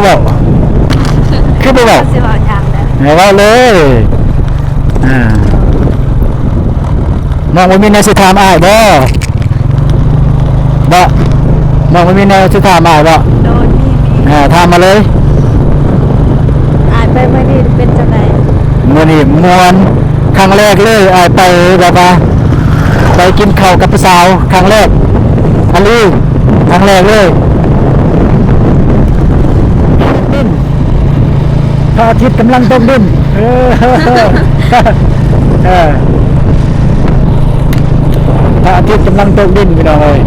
เว้าคือบ่เว้า สิบอกอย่างเด้อ ไม่เว้าเลยน้องบ่มีแนวสิถามอ้ายบ่น้องบ่มีแนวสิถามอ้ายบ่ โดนมี ถามมาเลย อ่านไปเมื่อนี้เป็นจังได๋ มื้อนี้ม่วนครั้งแรกเลยอ้ายไปแบบว่าไปกินข้าวกับผู้สาวครั้งแรกอันนี้ครั้งแรกเลยพระอาทิตย์กำลังตกดินพระอาทิตย์กำลังตกดินพี่น้องเอ้ย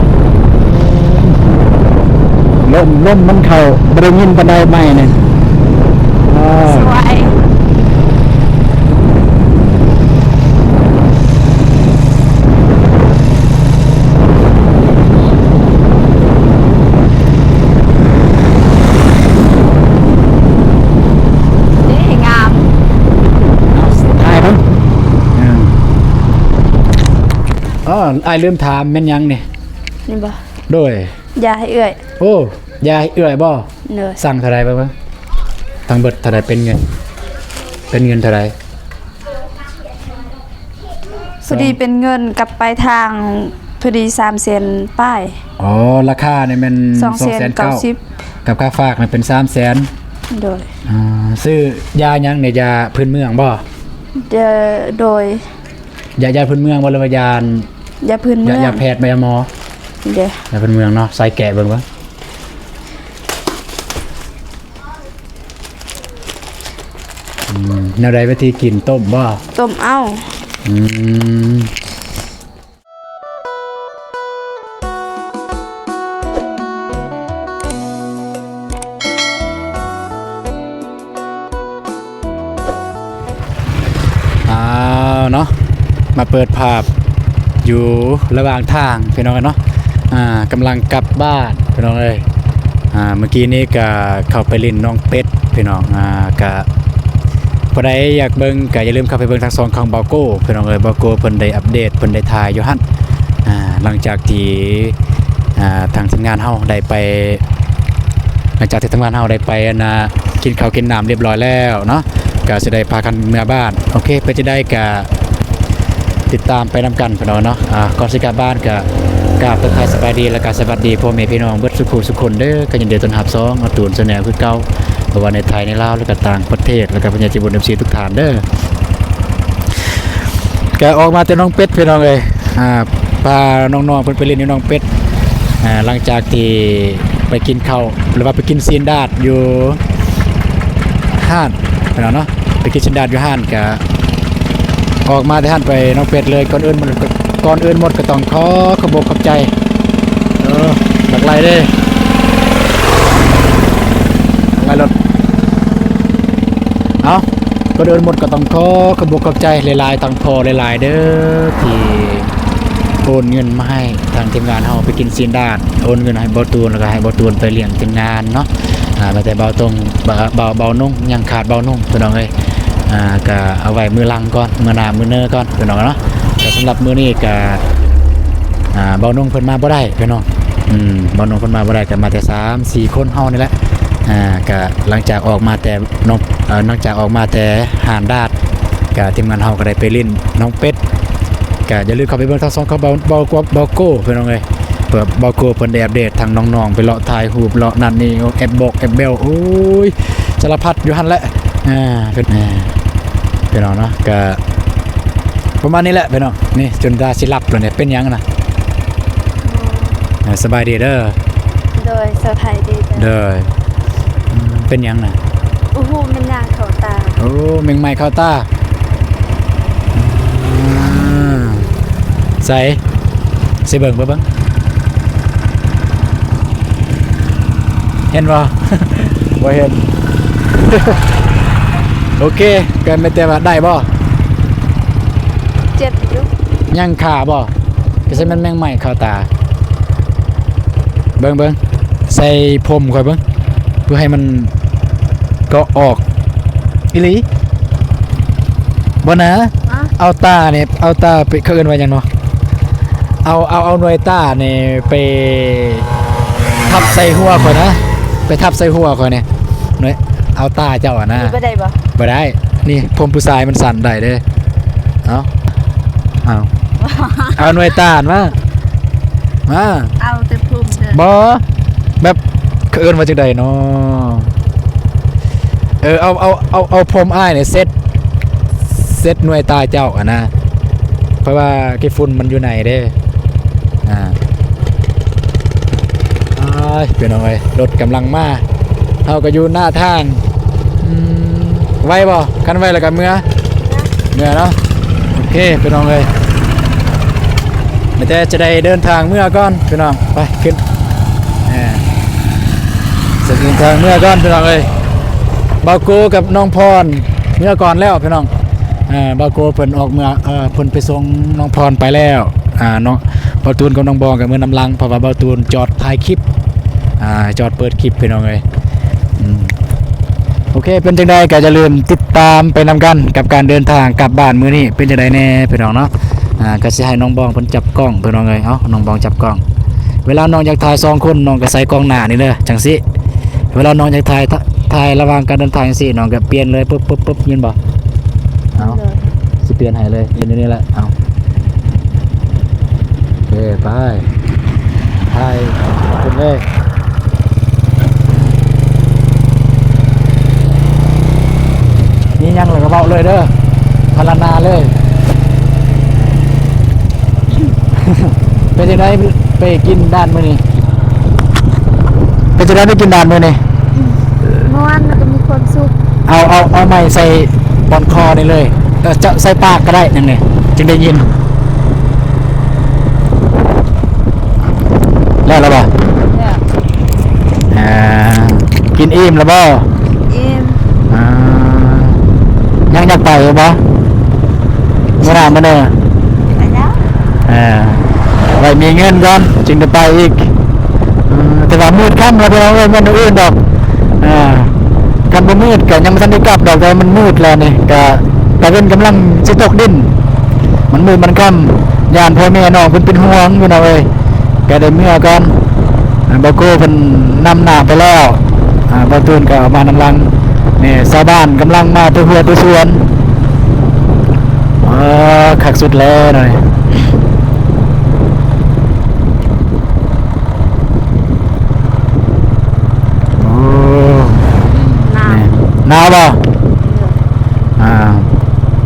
ลมมันเข้าบ่ได้ยินปานใดไหมเนี่ย สวยนี่งาม ถ่ายเบิ่งอ้ายลืมถามแม่นยังนี่ นี่บ่ โดย อย่าให้เอื้อย โอ้ยายเอื้อยบ่ เด้อ สั่งเท่าไรเบิ่งทั้งเบิดเท่าไรเป็นเงินเท่าไร พอดีเป็นเงินกลับไปทางพอดี300,000ป้าย อ๋อราคาเนี่ยมัน 290,000 กับค่าฝากมันเป็น300,000 โดย ซื้อยายังเนี่ยยาพื้นเมืองบ่ โดย ยาพื้นเมืองบ่หรือว่ายา อย่าพื้นเมือง ยาแพทย์ใบหมอ เด้อย าพื้นเมืองเนาะใส่แกะเบิ่งบ่แนวใดวิธีกินต้มบ่ ต้มเอ้า อืมเนาะมาเปิดภาพอยู่ระหว่างทางพี่น้องกันเนาะกำลังกลับบ้านพี่น้องเลยเมื่อกี้นี้ก็เข้าไปเล่นน้องเป็ดพี่น้องก็ผู้ใดอยากเบิ่งก็อย่าลืมเข้าไปเบิ่งทางซองของบาโก้พี่น้องเอ้ยบาโก้เพิ่นได้อัปเดตเพิ่นได้ถ่ายอยู่หั่นหลังจากที่ทางทีมงานเฮาได้ไปกินข้าวกินน้ำเรียบร้อยแล้วเนาะก็สิได้พากันเมื่อบ้านโอเคเพื่อจะได้ก็ติดตามไปนำกันพี่น้องเนาะก่อนสิกลับบ้านก็กราบทักทายสบายดีและก็สวัสดีพ่อแม่พี่น้องเบิดสุขคนเด้อก็ยินดีต้อนรับซองเอาตูนเสนอคือเก่าบ่ว่าในไทยในลาวและก็ต่างประเทศแล้วก็พญาจิบุญ MC ทุกท่านเด้อก็ออกมาแต่น้องเป็ดพี่น้องเอ้ยพาน้องๆเพิ่นไปเล่นอยู่น้องเป็ดหลังจากที่ไปกินข้าวหรือว่าไปกินซีนดาดอยู่ห้านพี่น้องเนาะไปกินซีนดาดอยู่ห้านก็ออกมาแต่ห้านไปน้องเป็ดเลยก่อนอื่นหมดก็ต้องขอบขอบใจหลักไหลเด้ไหลรถเอาก่อนอื่นหมดก็ต้องขอบขอบใจหลายๆตั้งพอหลายๆเด้อที่โอนเงินมาให้ทางทีมงานเฮาไปกินซีนดาดโอนเงินให้เบาตูนแล้วก็ให้เบาตูนไปเลี้ยงทีมงานเนาะมาแต่เบาตรงเบานุ่งยังขาดเบานุ่งพี่น้องเอ้ยก็เอาไว้มือลังก่อนมือหน้ามือเนื้อก่อนพี่น้องเนาะแต่สำหรับมื้อนี้ก็เบานุ่งเพิ่นมาบ่ได้พี่น้องเบานุ่งเพิ่นมาบ่ได้ก็มาแต่3-4คนเฮานี่แหละก็หลังจากออกมาแต่หานดาดก็ทีมงานเฮาก็ได้ไปเล่นน้องเป็ดก็อย่าลืมเข้าไปเบิ่งทั้งสองเขาเบาโก้พี่น้องเอ้ยเปิดบาโก้เพิ่นได้อัปเดตทางน้องๆไปเลาะถ่ายรูปเลาะนั่นนี่แอบเบลโอ้ยสารพัดอยู่หั่นแหละพี่น้องเนาะก็ประมาณนี้แหละพี่น้องนี่จนตาสิหลับแล้วเนี่ยเป็นยังนะสบายดีเด้อ โดยเซอร์ไพรส์ดีจ้ะ เด้อเป็นยังนะ โอ้โหมันย่างเข้าตา โอ้แมงไม้เข้าตาใส่สิเบิ่งเห็นบ่ บ่เห็น โอเคกันไม่แต่ว่าได้บ่ เจ็บอยู่ ยังขาบ่ก็สิมันแมงไม้เข้าตาเบิ่งใส่ผมค่อยเบิ่งเพื่อให้มันก็ออกอีหลีบ่นะเอาตาเนี่ยเอาตาไปเขาเอิ้นว่าหยังเนาะเอาหน่วยตาเนี่ยไปทับใส่หัวข่อยนะไปทับใส่หัวข่อยเนี่ย หน่วยเอาตาเจ้าอ่ะนะ มีบ่ได้บ่ บ่ได้นี่ผมผู้ชายมันสั่นได้เด้อเอาเอาเอาหน่วยตาลมามา เอาแต่ภูมิเด้อ บ่แบบเอิ้นว่าจังได๋เนาะเอาผมอ้ายเนี่ยเซ็ตหน่วยตาเจ้าอ่ะนะเพราะว่าขี้ฝุ่นมันอยู่ไหนเด้เป็นเอาไงรถกำลังมาเฮาก็อยู่หน้าทางไว้บ่คันไว้แล้วก็เมื่อเนาะโอเคเป็นเอาเลยแต่จะได้เดินทางเมื่อก่อนพี่น้องไปขึ้นจะเดินทางเมื่อก่อนพี่น้องเลยบาโกกับน้องพรเมื่อก่อนแล้วพี่น้องบาโกเพิ่นออกเมื่อเพิ่นไปส่งน้องพรไปแล้วน้องบาตูนกับน้องบองกับมือนำลังเพราะว่าบาตูนจอดถ่ายคลิปจอดเปิดคลิปพี่น้องเลยโอเคเป็นจังใดก็จะลืมติดตามไปนำกันกับการเดินทางกลับบ้านมื้อนี้เป็นจังใดแน่พี่น้องเนาะก็สิให้น้องบองเพิ่นจับกล้องพี่น้องเลยน้องบองจับกล้องเวลาน้องอยากถ่าย2คนน้องก็ใส่กล้องหน้านี่เด้อจังสิเวลาน้องอยากถ่ายระหว่างการเดินทางจังสิน้องก็เปลี่ยนเลยปุ๊บยินบ่เอาสิเปลี่ยนให้เลยเปลี่ยนอยู่นี่แหละเอาโอเคไปถ่ายขึ้นเลยนี่ยังเลยก็เบาเลยเด้อพารนาเลย เป็นจะได้ไปกินด้านมื้อนี้เป็นจะได้ไปกินด้านมื้อนี้ ม่วนแล้วก็มีความสุข เอาไม้ใส่บอนคอนี่เลยจะใส่ปากก็ได้นั่นนี่จึงได้ยินแล้วบ่ เนี่ย กินอิ่มแล้วบ่ อิ่ม ยังอยากไปบ่เมื่อไหร่มาเด้อ ไปแล้ว ไว้มีเงินก่อนจึงจะไปอีกแต่ว่ามืดค่ำเราไปเอาเงินมันอื่นดอกกันบ่มืดก็ยังไม่ทันได้กลับดอกแต่มันมืดแล้วนี่ก็ตะเวนกำลังสิตกดินมันมืดมันค่ำย่านพ่อแม่น้องเพิ่นเป็นห่วงอยู่นะเว้ยก็ได้เมื่อก่อนบ่โก้เพิ่นนำหน้าไปแล้วบ่ตูนก็เอามานำลังนี่ชาวบ้านกำลังมาตัวหัวตัวสวนคักสุดแล้วหน่อยหนาวบ่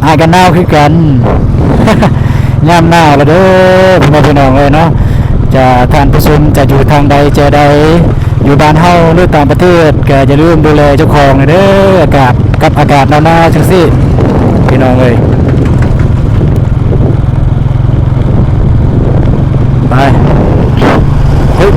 อายกันหนาวคือกัน ยามหนาวแล้วเด้อพี่น้องเลยเนาะจะท่านผู้ชมจะอยู่ทางใดเจอใดอยู่บ้านเฮาหรือต่างประเทศก็อย่าลืมดูแลเจ้าของเด้ออากาศกับอากาศหนาวๆจังซี่พี่น้องเอ้ยไปเฮ้ย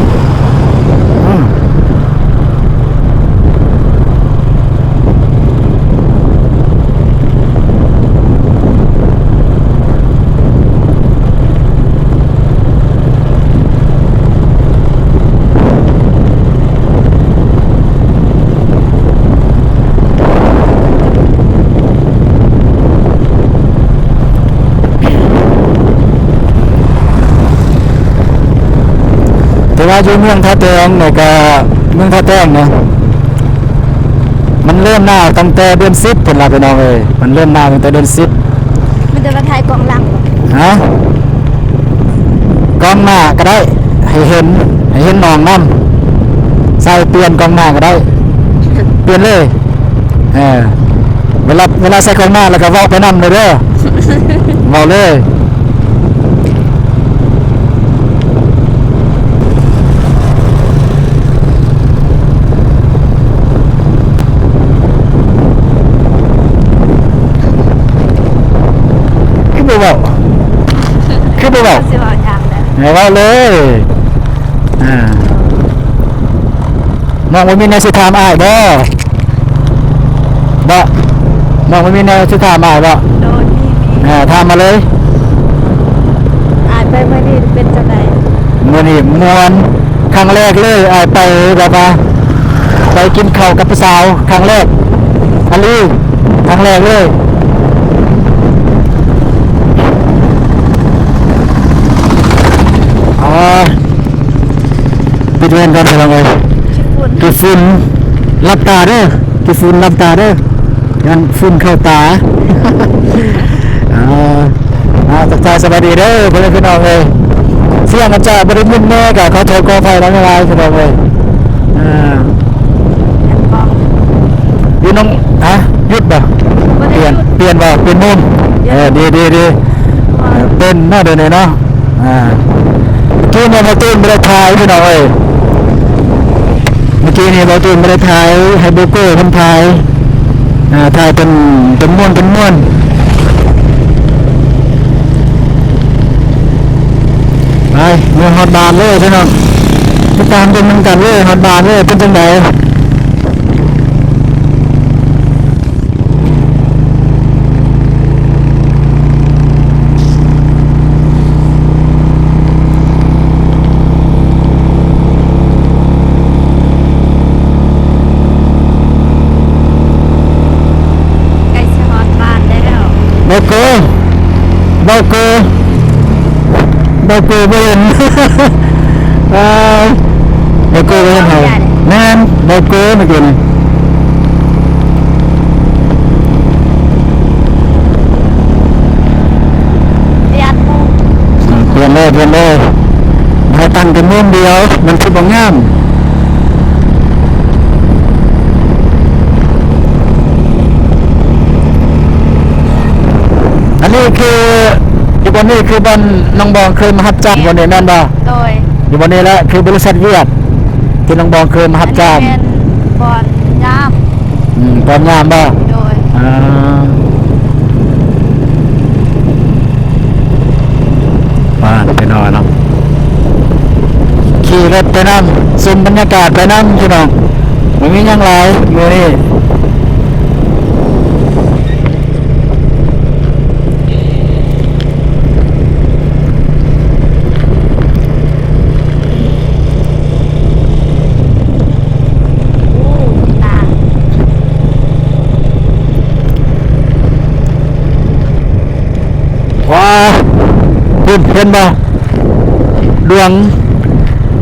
แต่ว่าอยู่เมืองท่าแตงเนี่ยก็เมืองท่าแตงเนี่ยมันเริ่มหนาวตั้งแต่เดือน10พุ่นล่ะพี่น้องเอ้ยมันเริ่มหนาวตั้งแต่เดือน10มันจะมาถ่ายกล่องหลัง ฮะกล้องหน้าก็ได้ให้เห็นมองน้ำใส่เปลี่ยนกล้องหน้าก็ได้เปลี่ยนเลยเวลาใส่กล้องหน้าแล้วก็เว้าไปนำเลยเด้อ เว้าเลยคือบ่เว้า สิว่าอย่างแล้ว ให้เว้าเลยน้องบ่มีแนวสิถามอ้ายบ่น้องบ่มีแนวสิถามอ้ายบ่ โดนมี ถามมาเลย อ่านไปเมื่อนี้เป็นจังได๋ มื้อนี้ม่วนครั้งแรกเลยอ้ายไปแบบว่าไปกินข้าวกับผู้สาวครั้งแรกอันนี้ครั้งแรกเลยอ๋อ คิดฝุ่น กี่ฝุ่น คิดฝุ่น เออ เออ เออ เออ เออ เออ เออ เออ เออ เออ เออ เออ รับตาเด้อกี่ฝุ่นรับตาเด้องั้นฝุ่นเข้าตา ทักทายสวัสดีเด้อเพื่อนพี่น้องเลยเสียงอาจารย์บริมินแม่กับเขาโทรกอไฟแล้วไงพี่น้องเลยพี่น้องยุดบ่เปลี่ยนบ่เปลี่ยนมุมดีเป็นน่าเดินเลยเนาะตู้เนี่ยมาตู้ไม่ได้ทายพี่น้องเลยเมื่อกี้นี่เราตู้ไม่ได้ทายให้โบโก้ทำทายทายเป็นม้วนไปเมืองฮอตบานเลยพี่น้องติดตามเป็นมันกันเลยฮอตบานเลยเป็นจังไดใกล้จะฮอดบ้านได้แล้ว โบโก้ไม่เห็น โบโก้ไม่เห็นเหรอแม่นโบโก้เมื่อกี้นี่เปลี่ยนเลยให้ตั้งเป็นมุมเดียวมันคือบ่งามอันนี้คืออยู่บนนี้คือบนน้องบองเคยมาหับจ้างบนนี้นั่นบ่ โดย อยู่บนนี้แล้วคือบริษัทเวียดที่น้องบองเคยมาหับจ้าง อันนี้เป็นบอนย่าม ตอนงามบ่ โดย บ้านไปนอนเนาะขี่รถไปนั่งซึมบรรยากาศไปนั่งพี่น้องไม่มีหยังไรอยู่นี่ตา ว้าวเห็นบ่ดวง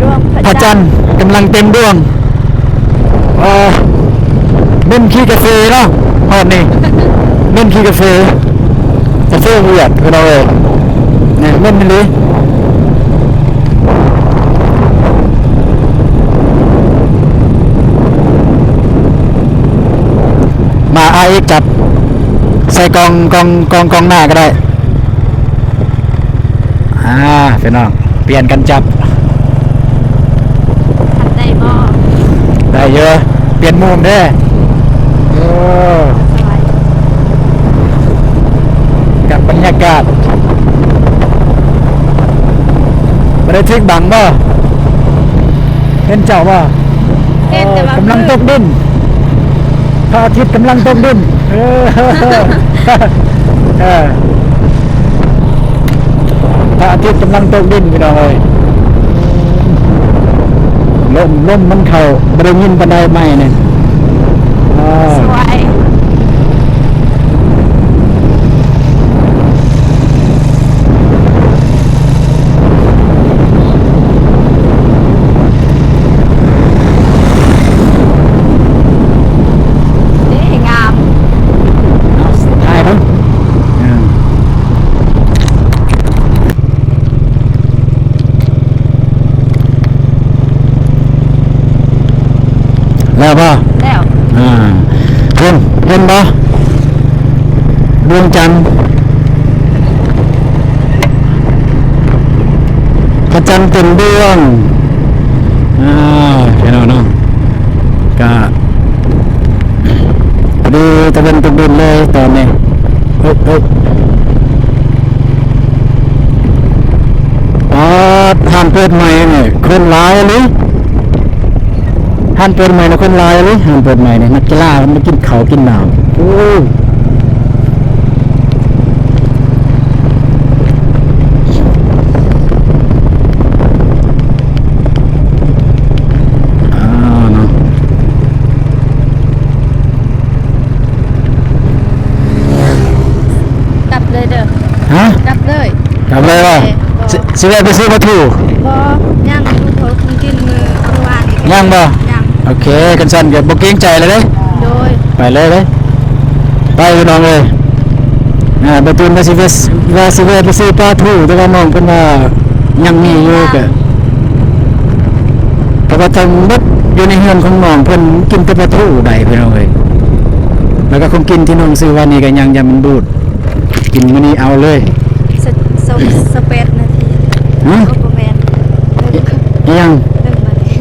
ดวง พระจันทร์กำลังเต็มดวงเม่นขี้กาแฟเนาะหอดนี่เม่นขี้กาแฟเวียดคือเราเลยเนี่ยเม่นนี่เลยมาไอ้จับใส่กองหน้าก็ได้พี่น้องเปลี่ยนกันจับ ทันได้บ่ ได้เยอะเปลี่ยนมุมเด้โอ้ สบาย กับบรรยากาศไม่ได้ทึกบังบ่เห็นเจ้าบ่ เห็นแต่ว่าก ำลังตกดินพระอาทิตย์กำลังตกดินพระอาทิตย์กำลังตกดินพี่น้องเอ้ยลมมันเข้าบริยินบันไดใหม่เนี่ย สวยนี่งาม ถ่ายมั้งแล้วป่ะ แล้ว เห็นป่ะดวงจันทร์พระจันทร์เต็มดวงเห็นแล้วเนาะก็พอดีตะเวนตกดินเลยตอนนี้ห้านเปิดใหม่เนี่ยคนร้ายเลยห้านเปิดใหม่นะคนร้ายเลยห้านเปิดใหม่เนี่ยนักกีฬามันมากินเขาวกินน้ำโอ้เนาะ กลับเลยเด้อ ฮะ กลับเลย กลับเลยว่ะสิแวะไปซื้อมาถูก บ่ย่างลูกเขากินมือเมื่อวานนี้ ย่างบ่ ย่าง โอเคกันสั่นก็บ่เกรงใจเลยเด้ โดย ไปเลยเด้ไปพี่น้องเอ้ยบ่ตูนว่าสิเวะไปซื้อปลาทูแต่ว่าน้องเพิ่นว่ายังมีอยู่ก็เพราะว่าทั้งหมดอยู่ในเฮือนของน้องเพิ่นกินแต่ปลาทูได้พี่น้องเอ้ยแล้วก็คงกินที่น้องซื้อว่านี่ก็ยังอย่ามันบูดกินมื้อนี้เอาเลย สสเปดนาที ฮะ ก็ประมาณอิหยัง 1นาที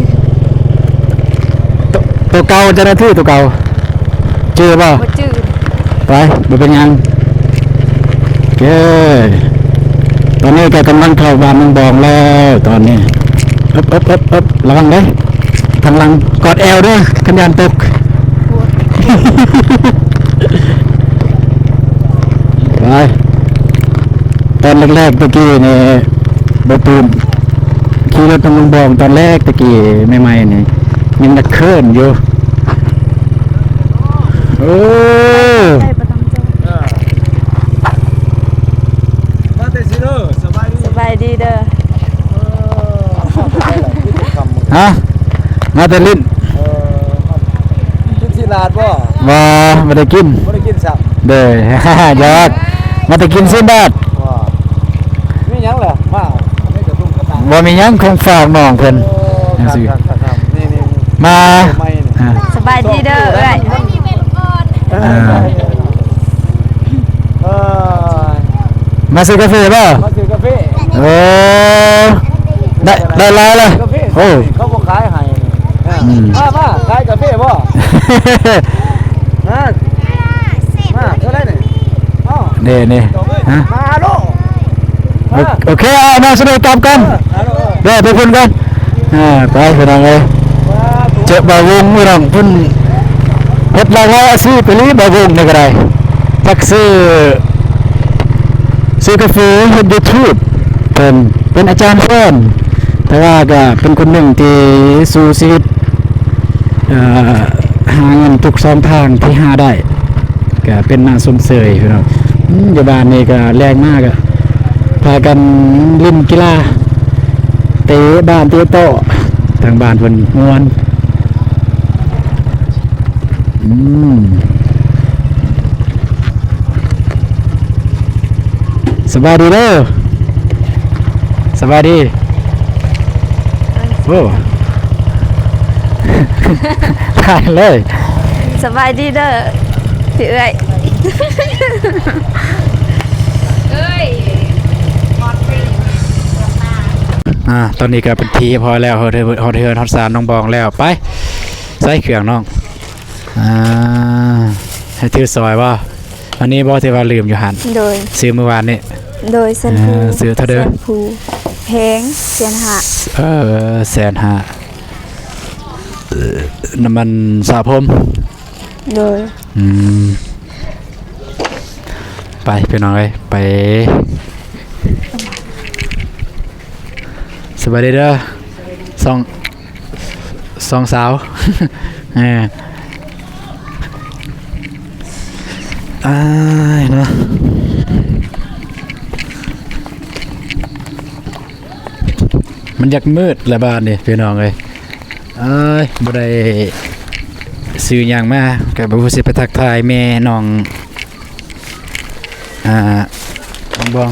ตัวเก่าเจ้าหน้าที่ตัวเก่าเจอบ่ บ่จืด ไปบ่เป็นหยังโอเคตอนนี้ก็กำลังเข้าบ้านน้องบองแล้วตอนนี้อึบระวังเด้ทางหลังกอดแอวเด้อขันยานตก ไปตอนแรกๆตะกี้นี่บ่ตูนขี่รถทางน้องบองตอนแรกตะกี้ใหม่ๆนี่ยังนักเคลื่อนอยู่โอ้ ได้บ่ต้องเจ้า มาแต่สิเด้อสบายดี สบายดีเด้อ ฮะมาแต่ลิ้น กินสิลาดบ่ บ่ได้กิน บ่ได้กินสับ เด้อ ยอดมาแต่กินสิบบาท ว่ามีหยังล่ะมาอันนี้ก็ตุ้งกระตัง บ่มีหยังของฝากน้องเพิ่น ครับนี่ มา ไม่นี่ อ่า สบายดีเด้อเอ้ย เออ มาซื้อกาแฟบ่ มาซื้อกาแฟ โอ้ได้หลายเลย กาแฟ โอ้ เขาบ่ขายให้มาขายกาแฟบ่มาเท่าไหร่นี่อ้อ นี่ฮะ มาโลมา โอเคเอามาแสดงกรรมกัน ฮัลโหล เดี๋ยวไปพุ่นกันไปพี่น้องเอ้ยเจอบ่าวงพี่น้องพุ่นเฮ็ดรายงานอาชีพไปเลยบ่าวงนี่ก็ได้จักซื้อกาแฟเฮ็ด YouTube เป็นอาจารย์เพิ่นแต่ว่าก็เป็นคนหนึ่งที่สู้ชีวิตหาเงินทุกช่องทางที่หาได้ก็เป็นน่าสมเสยพี่น้องอยู่บ้านนี่ก็แรงมากอะพากันเล่นกีฬาเตะบ้านเตะโต๊ะทางบ้านเพิ่นม่วนสบายดีเด้อสบายดีโอ้ ถ่ายเลย สบายดีเด้อพี่เอ้ยเอ้ย ตอนนี้ก็เป็นทีพอแล้วเฮือนฮอดซานน้องบองแล้วไปใส่เครื่องน้องให้ถือซอยบ่อันนี้บ่ที่ว่าลืมอยู่หัน โดย ซื้อเมื่อวานนี่ โดยเส้นผู ซื้อเท่าเดิม ส้นผูแพงเสียนหะ 150,000น้ำมันสระผม โดย ไปพี่น้องเอ้ยไปสวัสดีเด้อสองสาว อ้ายเนาะมันอยากมืดแล้วบ้านนี่พี่น้องเอ้ยบ่ได้ซื้อหยังมาก็บ่รู้สิไปทักทายแม่น้องน้องบอง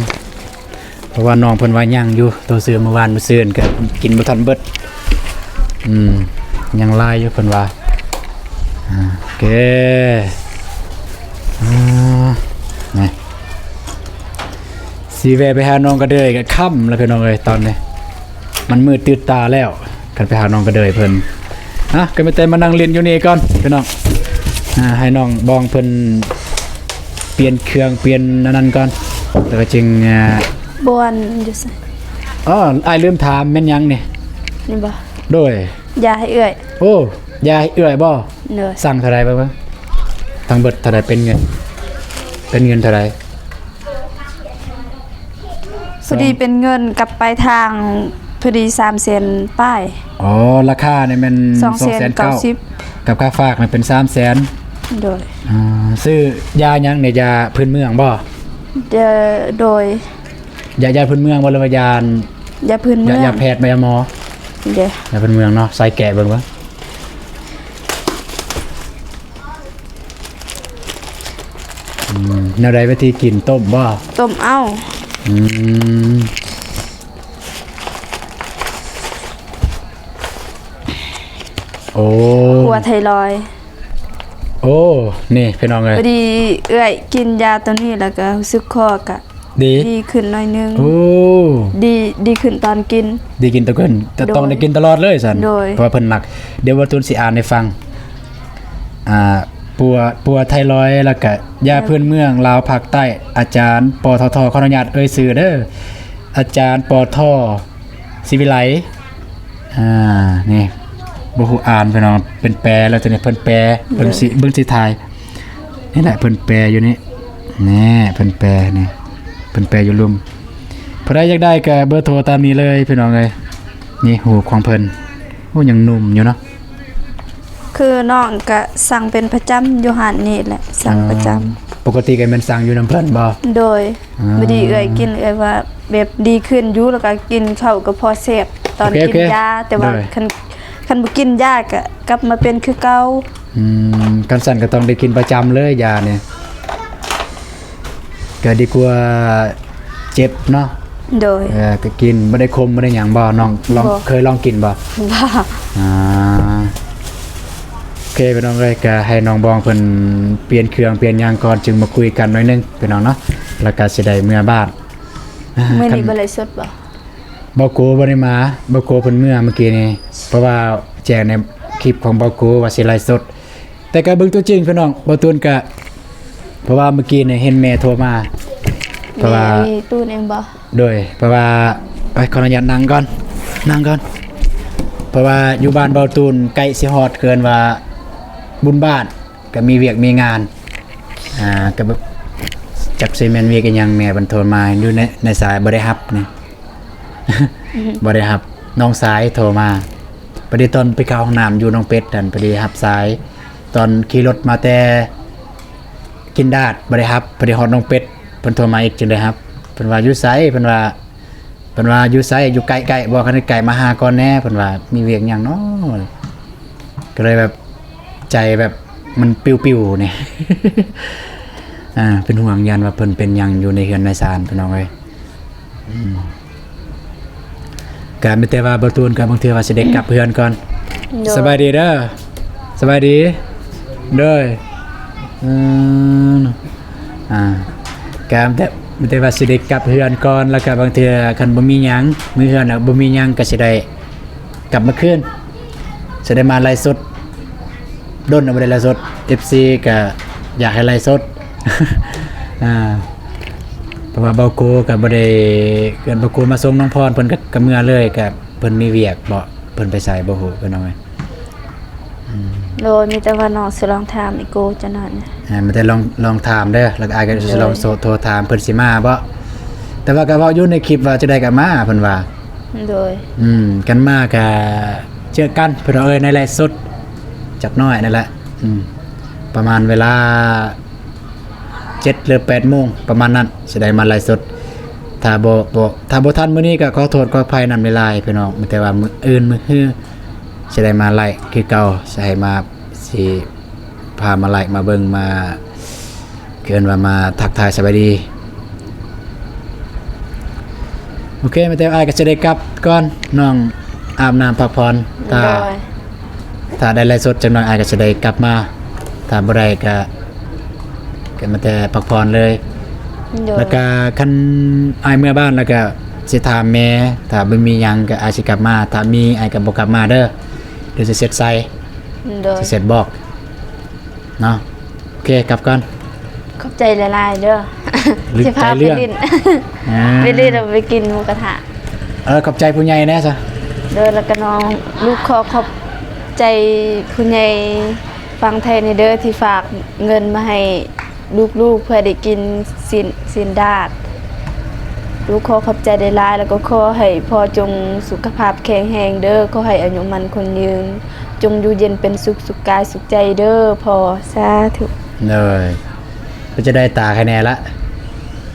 เพราะว่าน้องเพิ่นว่ายังอยู่ตัวซื้อเมื่อวานมื้อซื่นก็กินบ่ทันเบิดยังลายอยู่เพิ่นว่าโอเคนี่สิแวะไปหาน้องก็เด้ยก็ค่ำแล้วพี่น้องเอ้ยตอนนี้มันมืดตื่นตาแล้วกันไปหาน้องก็เด้ยเพิ่นก็ไม่แต่มานั่งเรียนอยู่นี่ก่อนพี่น้องให้น้องบองเพิ่นเปลี่ยนเครื่องเปลี่ยนอันนั้นก่อนแล้วก็จึงบวนอยู่ไส อ้ายลืมถามแม่นหยังนี่ นี่บ่ โดย อย่าให้เอื้อย โอ้ยายเอื้อยบ่ เด้อ สั่งเท่าใดบ่ทั้งเบิดเท่าใดเป็นเงินเท่าใด พอดีเป็นเงินกลับไปทางพอดี300,000ป้าย อ๋อราคาเนี่ยมัน 290,000 กับค่าฝากมันเป็น300,000 โดย ซื้อยาหยังเนี่ยยาพื้นเมืองบ่ โดย ยาพื้นเมืองบ่หรือว่ายา อย่าพื้นเมือง ยาแพทย์ยาหมอ เด้อย าพื้นเมืองเนาะใส่แกะเบิ่งบ่ แนวใดวิธีกินต้มบ่ ต้มเอา อืมโอ้ หัวไทรอยด์ โอ้นี่พี่น้องเอ้ย พอดีเอื้อยกินยาตัวนี้แล้วก็รู้สึกคอกะ ดี ดีขึ้นหน่อยนึง โอ้ ดีขึ้นตอนกิน ดีกินตะเกินแต่ต้อง โดย ได้กินตลอดเลยสัน โดย เพราะว่าเพิ่นหนักเดี๋ยวว่าตูนสิอ่านให้ฟังปัวไทรอยด์แล้วก็ยาพื้นเมืองลาวภาคใต้อาจารย์ปททขออนุญาตเอ่ยชื่อเด้ออาจารย์ปทศิวิไลนี่บ่ฮู้อ่านพี่น้องเป็นแปลแล้วตัวนี้เพิ่นแปลเพิ่นสิเบิ่งสิทายนี่แหละเพิ่นแปลอยู่นี่แน่เพิ่นแปลนี่เพิ่นแปลอยู่รุมผู้ใดอยากได้ก็เบอร์โทรตามนี้เลยพี่น้องเอ้ยนี่หูของเพิ่นโอ้ยังหนุ่มอยู่เนาะ คือน้องก็สั่งเป็นประจำอยู่หันนี่แหละสั่งประจำ ปกติก็แม่นสั่งอยู่น้ำเพิ่นบ่ โดยบ่ดีเอื้อยกินเอื้อยว่าแบบดีขึ้นอยู่แล้วก็กินข้าวก็พอเสพตอนกินยาแต่ว่าคันบ่กินยาก็กลับมาเป็นคือเก่า กันสั่นก็ต้องได้กินประจำเลยยาเนี่ยก็ดีกว่าเจ็บเนาะ โดย ก็กินบ่ได้คมบ่ได้หยังบ่น้องลอง บ่ เคยลองกินบ่ ว่า โอเคพี่น้องเลยก็ให้น้องบองเพิ่นเปลี่ยนเครื่องเปลี่ยนหยังก่อนจึงมาคุยกันหน่อยนึงพี่น้องเนาะแล้วก็สิได้เมื่อบ้าน มื้อนี้บ่เลยสดบ่ บ่โกบ่ได้มาบ่โกเพิ่นเมื่อกี้นี่เพราะว่าแจ้งในคลิปของบ่โกว่าสิไลฟ์สด แต่ก็เบิ่งตัวจริงพี่น้องบ่ตูนก็เพราะว่าเมื่อกี้เนี่ยเห็นแม่โทรมาเพราะว่า มีตู้เองบ่ โดยเพราะว่าไปขออนุญาตนั่งก่อนเพราะว่าอยู่บ้านเบาตูนใกล้สิฮอดเกินว่าบุญบ้านก็มีเวียกมีงานก็แบบจักสิแม่นเวียกอีหยังแม่บันโทรมาอยู่ในสายบ่ได้รับนี่ บ่ได้รับน้องสายโทรมาพอดีตอนไปเข้าห้องน้ำอยู่น้องเป็ดนั่นพอดีรับสายตอนขี่รถมาแต่กินดาดบ่ได้รับพอดีฮอดน้องเป็ดเพิ่นโทรมาอีกจึงได้รับเพิ่นว่าอยู่ไสเพิ่นว่าอยู่ไสอยู่ไกลๆบ่คันไกลมาหาก่อนแน่เพิ่นว่ามีเวียกหยังเนาะก็เลยแบบใจแบบมันปิวๆนี่ เป็นห่วงยันว่าเพิ่นเป็นหยังอยู่ในเฮือนในศาลพี่น้องเอ้ยก็มีแต่ว่าบ่ตูนก็บางเทื่อว่าสิได้กลับเฮือนก่อนสบายดีเด้อสบายดีเด้อก็มีแต่ว่าสิได้กลับเฮือนก่อนแล้วก็บางเทื่อคันบ่มีหยังมื้อเฮือนน่ะบ่มีหยังก็สิได้กลับมาคืนสิได้มาไลฟ์สดดนบ่ได้ไลฟ์สด FC ก็อยากให้ไลฟ์สด เพราะว่าเบาโกก็บ่ได้เกินเบาโกมาส่งน้องพรเพิ่นก็เมื่อเลยก็เพิ่นมีเวียกบ่เพิ่นไปไสบ่ฮู้เพิ่นเอาไว้ โดยมีแต่ว่าน้องสิลองถามอีโกจังนั้น มันได้ลองถามเด้อแล้วก็อายก็สิลองโทรถามเพิ่นสิมาบ่แต่ว่าก็เว้าอยู่ในคลิปว่าจะได้ก็มาเพิ่นว่า โดย กันมาก็เจอกันเพิ่นว่าในไลฟ์สดจักหน่อยนั่นแหละประมาณเวลา7หรือ8โมงประมาณนั้นสิได้มาไลฟ์สดถ้าบ่ทันมื้อนี้ก็ขอโทษขออภัยนำเวลาพี่น้องแต่ว่ามื้ออื่นมื้อฮื้อสิได้มาไลฟ์คือเก่าสิให้มาสิพามาไลฟ์มาเบิ่งมาเกินว่ามาทักทายสบายดีโอเคมาแต่อ้ายก็จะได้กลับก่อนน้องอาบน้ำพักผ่อนถ้าได้ไลฟ์สดจังหน่อยอ้ายก็จะได้กลับมาถ้าบ่ได้ก็มาแต่พักผ่อนเลยแล้วก็คันอ้ายเมื่อบ้านแล้วก็สิถามแม่ถ้าบ่มีหยังก็อ้ายสิกลับมาถ้ามีอ้ายก็บ่กลับมาเด้อเดี๋ยวสิเสร็จใส่สิเสร็จบอกเนาะโอเคกลับก่อน ขอบใจหลายๆเด้อ สิพาไปลิ้นไปลิ้นเราไปกินหมูกระทะ ขอบใจผู้ใหญ่แน่ซะ เด้อแล้วก็น้องลูกขอบใจผู้ใหญ่ฟังไทยในเด้อที่ฝากเงินมาให้ลูกๆเพื่อได้กินสินดาดลูกขอบใจได้หลายแล้วก็ขอให้พ่อจงสุขภาพแข็งแรงเด้อขอให้อายุมันคนยืนจงอยู่เย็นเป็นสุขสุขกายสุขใจเด้อพ่อสาธุเลยก็จะได้ตาแค่แน่ละ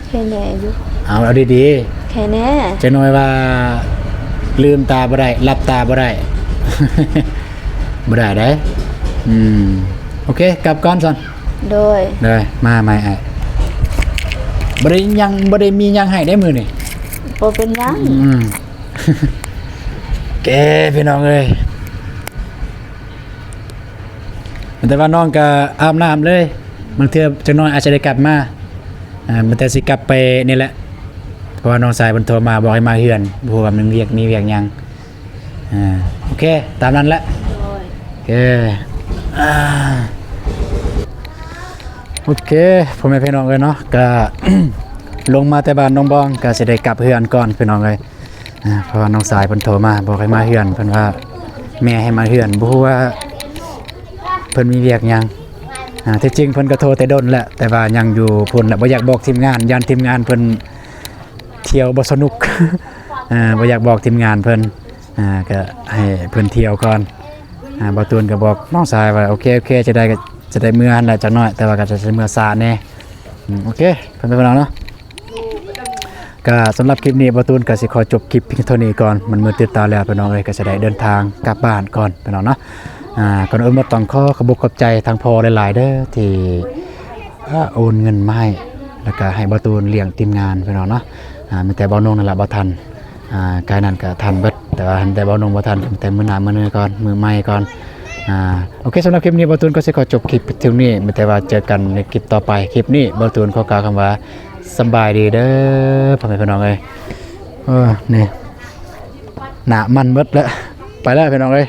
แค่แน่อยู่ เอาดี แค่แน่ จะน้อยว่าลืมตาบ่ได้รับตาบ่ได้ บ่ได้ได้โอเคกลับก่อนซอนโดยเลยมาใหม่ไอ้ บ่ได้มีหยังให้ได้มื้อนี่ บ่เป็นหยัง แกพี่น้องเอ้ยแต่ว่าน้องก็อาบน้ำเลยบางเทื่อจักหน่อยอาจจะได้กลับมามันแต่สิกลับไปนี่แหละเพราะว่าน้องสายเพิ่นโทรมาบอกให้มาเฮือนเพราะว่ามันมีเวียกหยังโอเคตามนั้นแหละโอเคโอเคพ่อแม่พี่น้องเอ้ยเนาะก็ ลงมาแต่บ้านน้องบองก็สิได้กลับเฮือนก่อนพี่น้องเอ้ยเพราะว่าน้องสายเพิ่นโทรมาบอกให้มาเฮือนเพิ่นว่าแม่ให้มาเฮือนบ่ฮู้ว่าเพิ่นมีเวียกหยังที่จริงเพิ่นก็โทรแต่ดนแหละแต่ว่ายังอยู่พุ่นน่ะบ่อยากบอกทีมงานยันทีมงานเพิ่นเที่ยวบ่สนุก บ่อยากบอกทีมงานเพิ่นก็ให้เพิ่นเที่ยวก่อนบ่ตูนก็บอกน้องสายว่าโอเคจะได้มื้อหันได้จักหน่อยแต่ว่าก็จะมื้อซาแน่โอเคเพิ่นไปบ่เนาะก็สำหรับคลิปนี้บ่ตูนก็สิขอจบคลิปเพียงเท่านี้ก่อนมันมืดตื่นตาแล้วพี่น้องเอ้ยก็จะได้เดินทางกลับบ้านก่อนพี่น้องเนาะก่อนอื่นบ่ต้องขอบใจทางพ่อหลายๆเด้อที่โอนเงินมาให้แล้วก็ให้บ่ตูนเลี้ยงทีมงานพี่น้องเนาะมีแต่บ่นงนั่นแหละบ่ทันกายนั้นก็ทันเบิดแต่ว่าแต่บ่นงบ่ทันแต่มื้อหน้ามื้อนี้ก่อนมื้อใหม่ก่อนโอเคสำหรับคลิปนี้บ่ตูนก็สิขอจบคลิปเท่านี้มีแต่ว่าเจอกันในคลิปต่อไปคลิปนี้บ่ตูนขอกล่าวคำว่าสบายดีเด้อพ่อแม่พี่น้องเอ้ยนี่หน้ามันเบิดแล้วไปแล้วพี่น้องเอ้ย